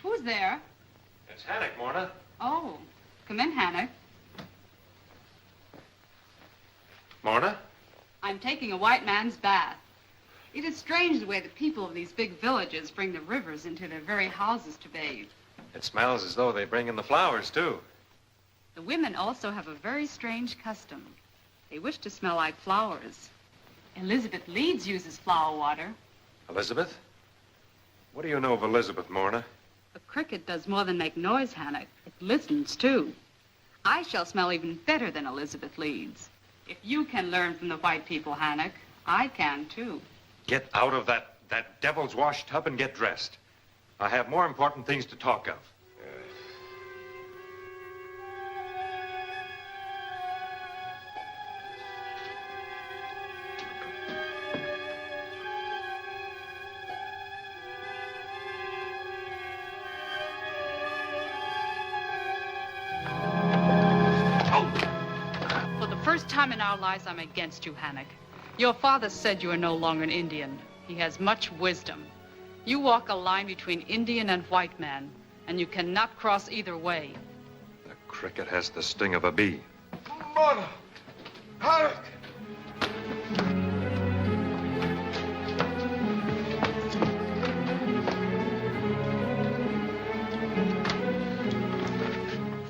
Who's there? It's Hannock, Morna. Oh, come in, Hannock. Morna? I'm taking a white man's bath. It is strange the way the people of these big villages bring the rivers into their very houses to bathe. It smells as though they bring in the flowers, too. The women also have a very strange custom. They wish to smell like flowers. Elizabeth Leeds uses flower water. Elizabeth? What do you know of Elizabeth, Morna? A cricket does more than make noise, Hannock. It listens, too. I shall smell even better than Elizabeth Leeds. If you can learn from the white people, Hannock, I can, too. Get out of that devil's wash tub and get dressed. I have more important things to talk of. For the first time in our lives, I'm against you, Hannock. Your father said you are no longer an Indian. He has much wisdom. You walk a line between Indian and white man, and you cannot cross either way. The cricket has the sting of a bee. Morna! Hannock!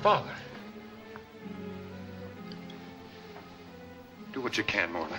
Father. Do what you can, Morna.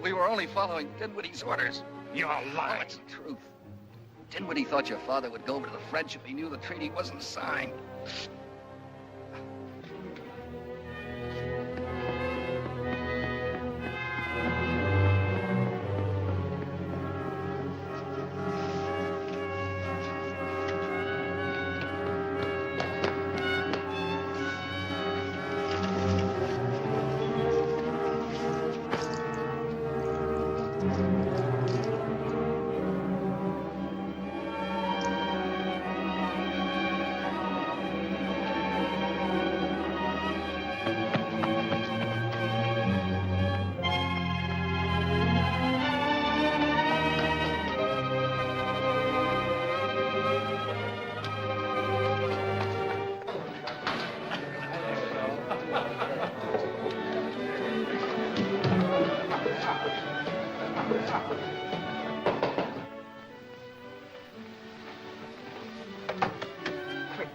We were only following Dinwiddie's orders. You're lying. Oh, it's the truth. Dinwiddie thought your father would go over to the French if he knew the treaty wasn't signed.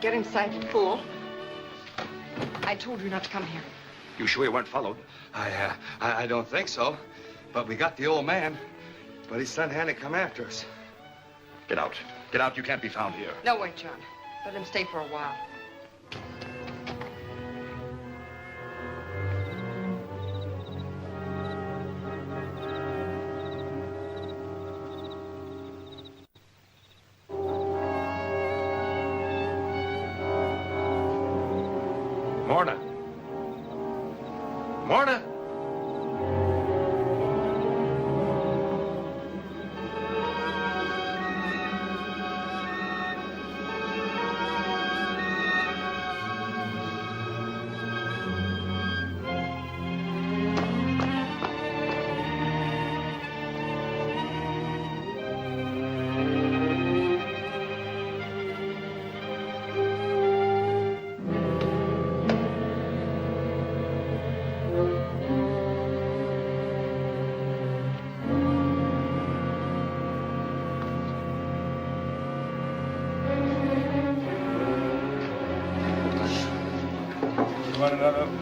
Get inside, you fool. I told you not to come here. You sure you weren't followed? I don't think so. But we got the old man. But his son Hank come after us. Get out. Get out. You can't be found here. No, wait, John. Let him stay for a while. Morna. Morna.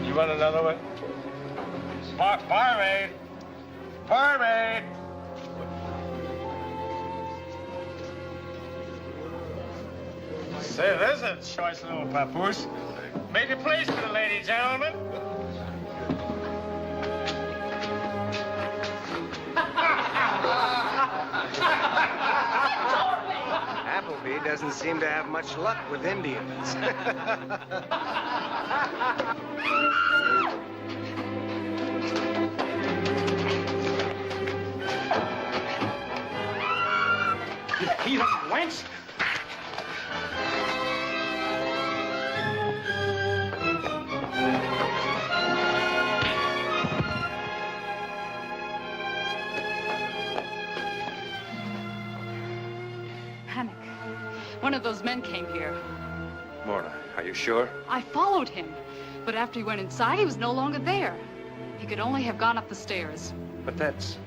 You want another one? Barmaid! Barmaid! Say, there's a choice little papoose. Make a place for the lady, gentlemen. Appleby doesn't seem to have much luck with Indians. He's a wench. Hank, one of those men came here. Morna, are you sure? I followed him, but after he went inside, he was no longer there. He could only have gone up the stairs. But that's...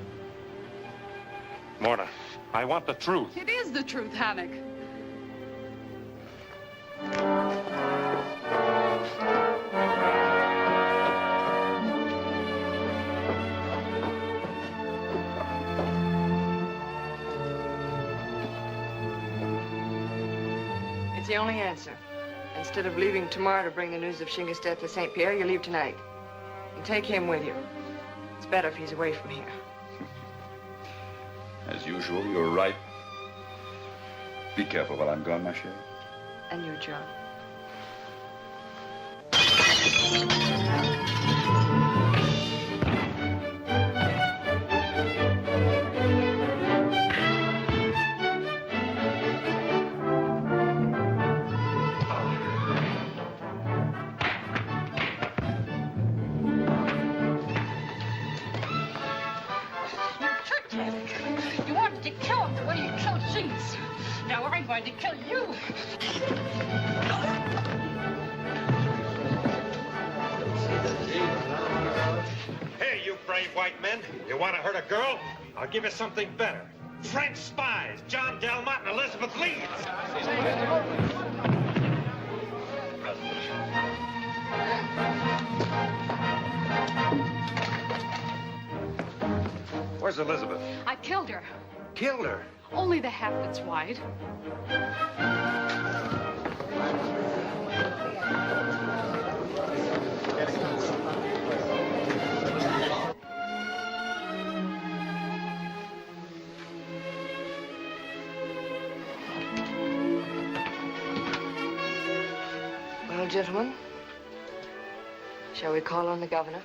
Morna, I want the truth. It is the truth, Hank. It's the only answer. Instead of leaving tomorrow to bring the news of Shinga's death to St. Pierre, you leave tonight. And take him with you. It's better if he's away from here. As usual, you're right. Be careful while I'm gone, ma chérie. And you, John. You wanted to kill him the way you killed Shingas. Now I'm going to kill you. Hey, you brave white men. You want to hurt a girl? I'll give you something better. French spies, John Delmont and Elizabeth Leeds. Where's Elizabeth? I killed her. Killed her? Only the half that's wide. Well, gentlemen, shall we call on the governor?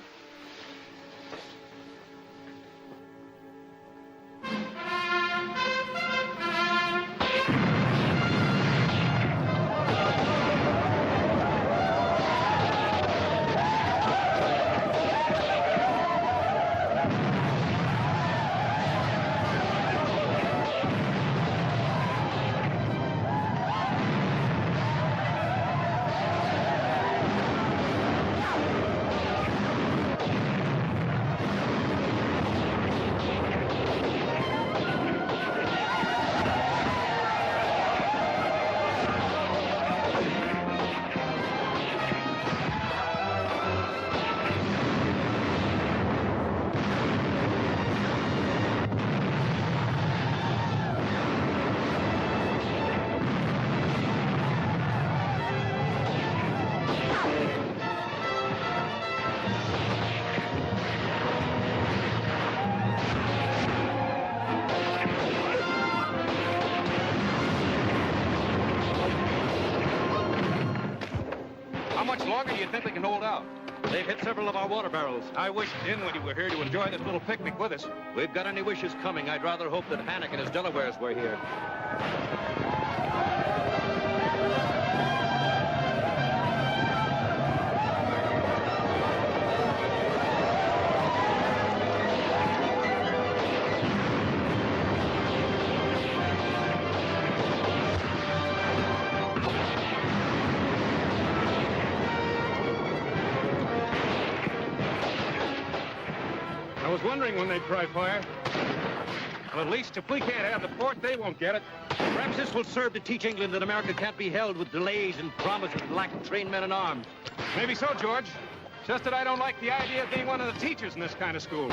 How much longer do you think they can hold out? They've hit several of our water barrels. I wish Dinwiddie were here to enjoy this little picnic with us. We've got any wishes coming, I'd rather hope that Hannock and his Delawares were here. I was wondering when they'd try fire. Well, at least if we can't have the port, they won't get it. Perhaps this will serve to teach England that America can't be held with delays and promises and lack of trained men and arms. Maybe so, George. Just that I don't like the idea of being one of the teachers in this kind of school.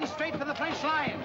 Straight for the French line.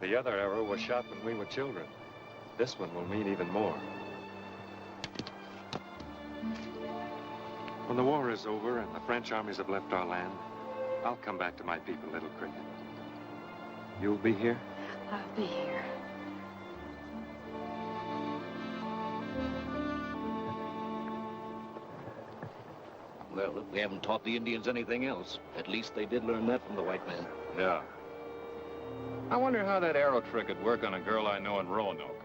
The other arrow was shot when we were children. This one will mean even more. When the war is over and the French armies have left our land, I'll come back to my people, Little Cricket. You'll be here? I'll be here. Well, if we haven't taught the Indians anything else, at least they did learn that from the white man. Yeah. I wonder how that arrow trick would work on a girl I know in Roanoke.